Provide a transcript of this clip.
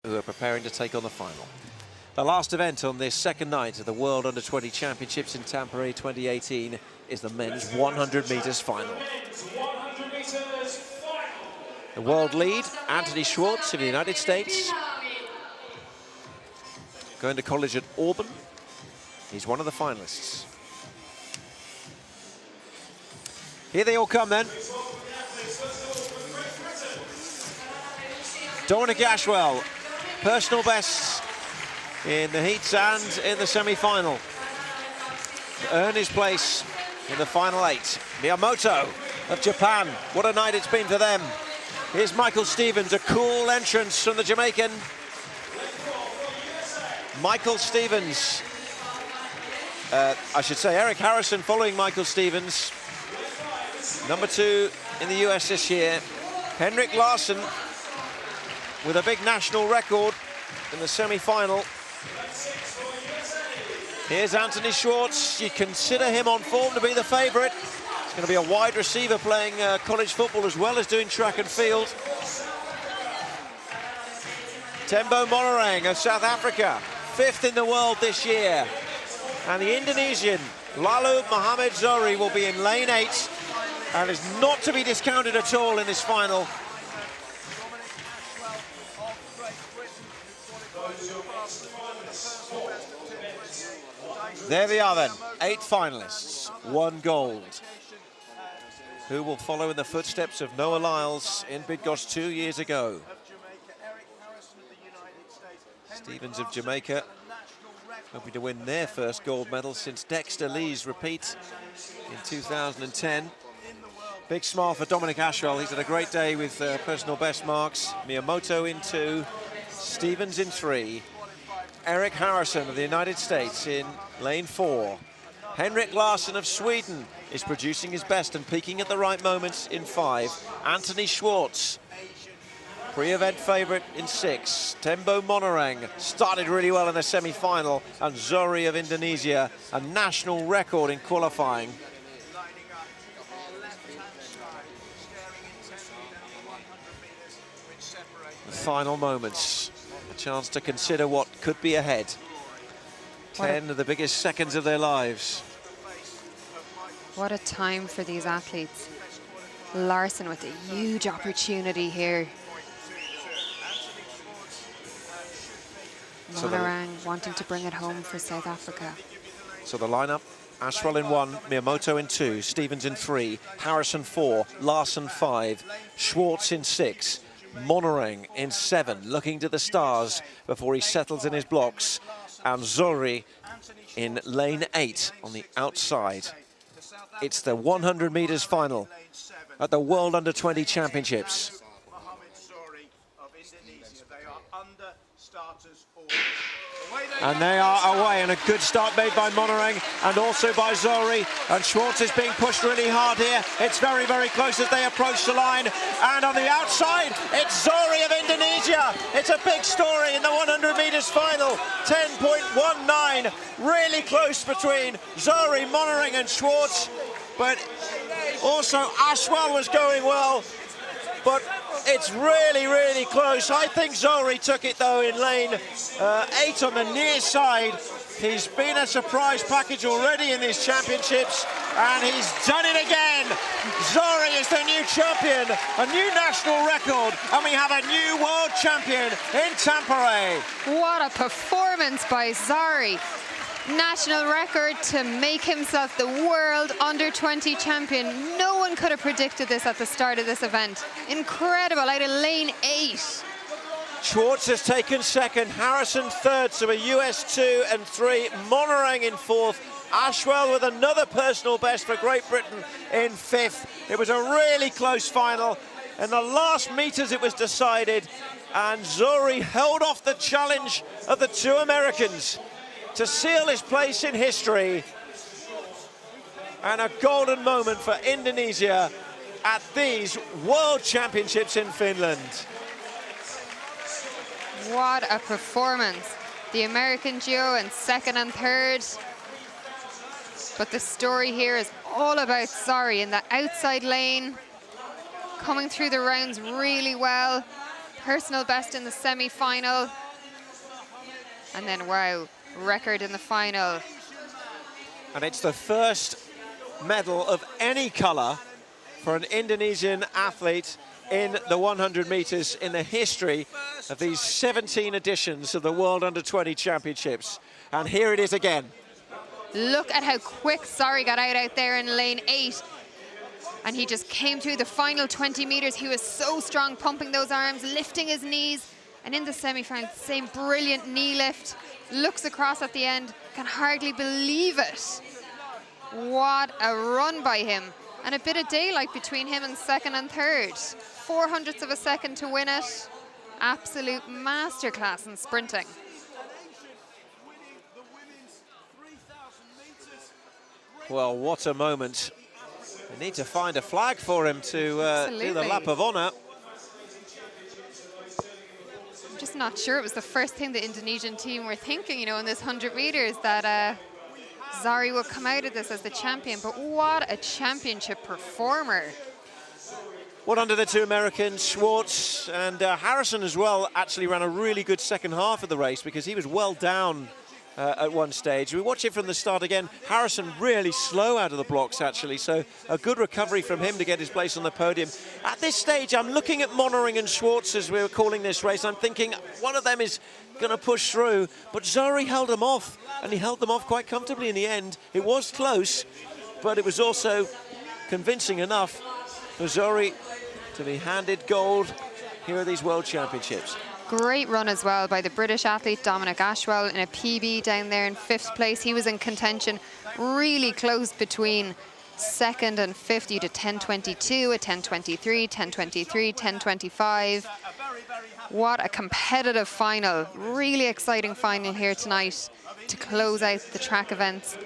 who are preparing to take on the final. The last event on this second night of the World Under-20 Championships in Tampere 2018 is the men's 100 metres final. The world lead, Anthony Schwartz of the United States, going to college at Auburn. He's one of the finalists. Here they all come then. Dominic Ashwell, personal bests in the heats and in the semi-final, to earn his place in the final 8. Miyamoto of Japan, what a night it's been for them. Here's Michael Stevens, a cool entrance from the Jamaican. Michael Stevens, I should say Eric Harrison following Michael Stevens. Number 2 in the US this year. Henrik Larsson with a big national record in the semi-final. Here's Anthony Schwartz. You consider him on form to be the favourite. He's going to be a wide receiver playing college football as well as doing track and field. Tembo Monorang of South Africa, 5th in the world this year. And the Indonesian, Lalu Muhammad Zohri, will be in lane 8 and is not to be discounted at all in this final. There they are then, 8 finalists, 1 gold. Who will follow in the footsteps of Noah Lyles in Bydgoszcz 2 years ago? Stevens of Jamaica, hoping to win their first gold medal since Dexter Lee's repeat in 2010. Big smile for Dominic Ashwell. He's had a great day with personal best marks. Miyamoto in 2, Stevens in 3. Eric Harrison of the United States in lane 4. Henrik Larsson of Sweden is producing his best and peaking at the right moments in 5. Anthony Schwartz, pre-event favourite in 6. Tembo Monorang started really well in the semi-final, and Zohri of Indonesia, a national record in qualifying. The final moments. Chance to consider what could be ahead. 10 of the biggest seconds of their lives. What a time for these athletes. Larsson with a huge opportunity here. Monorang wanting to bring it home for South Africa. So the lineup, Ashwell in 1, Miyamoto in 2, Stevens in 3, Harrison 4, Larsson 5, Schwartz in 6, Monorang in 7, looking to the stars before he settles in his blocks, and Zohri in lane 8 on the outside. It's the 100 metres final at the World Under-20 Championships. And they are away, and a good start made by Monorang and also by Zohri. And Schwartz is being pushed really hard here. It's very, very close as they approach the line. And on the outside, it's Zohri of Indonesia. It's a big story in the 100 metres final. 10.19, really close between Zohri, Monorang and Schwartz. But also Ashwell was going well. But it's really, really close. I think Zohri took it, though, in lane 8 on the near side. He's been a surprise package already in these championships, and he's done it again. Zohri is the new champion, a new national record, and we have a new world champion in Tampere. What a performance by Zohri. National record to make himself the world under-20 champion. No one could have predicted this at the start of this event. Incredible, out of lane 8. Schwartz has taken 2nd, Harrison 3rd, so a US 2 and 3, Monorang in 4th, Ashwell with another personal best for Great Britain in 5th. It was a really close final. In the last metres it was decided, and Zohri held off the challenge of the 2 Americans to seal his place in history, and a golden moment for Indonesia at these World Championships in Finland. What a performance. The American duo in 2nd and 3rd. But the story here is all about Zohri in the outside lane, coming through the rounds really well, personal best in the semi-final. And then, wow, record in the final. And it's the first medal of any colour for an Indonesian athlete in the 100 metres in the history of these 17 editions of the World Under-20 Championships. And here it is again. Look at how quick Zohri got out there in lane 8. And he just came through the final 20 metres. He was so strong, pumping those arms, lifting his knees. And in the semi-final, same brilliant knee lift. Looks across at the end, can hardly believe it. What a run by him. And a bit of daylight between him and second and third. 0.04 of a second to win it. Absolute masterclass in sprinting. Well, what a moment. They need to find a flag for him to do the lap of honour. I'm just not sure it was the first thing the Indonesian team were thinking, you know, in this 100 metres, that Zohri would come out of this as the champion. But what a championship performer. Well, under the two Americans, Schwartz and Harrison as well, actually ran a really good second half of the race because he was well down at one stage. We watch it from the start again. Harrison really slow out of the blocks, actually, so a good recovery from him to get his place on the podium. At this stage, I'm looking at Monering and Schwartz as we were calling this race. I'm thinking one of them is going to push through, but Zohri held them off, and he held them off quite comfortably in the end. It was close, but it was also convincing enough for Zohri to be handed gold here at these World Championships. Great run as well by the British athlete Dominic Ashwell in a PB down there in 5th place. He was in contention, really close between second and 50 to 10:22, a 10:23, 10:23, 10:25. What a competitive final. Really exciting final here tonight to close out the track events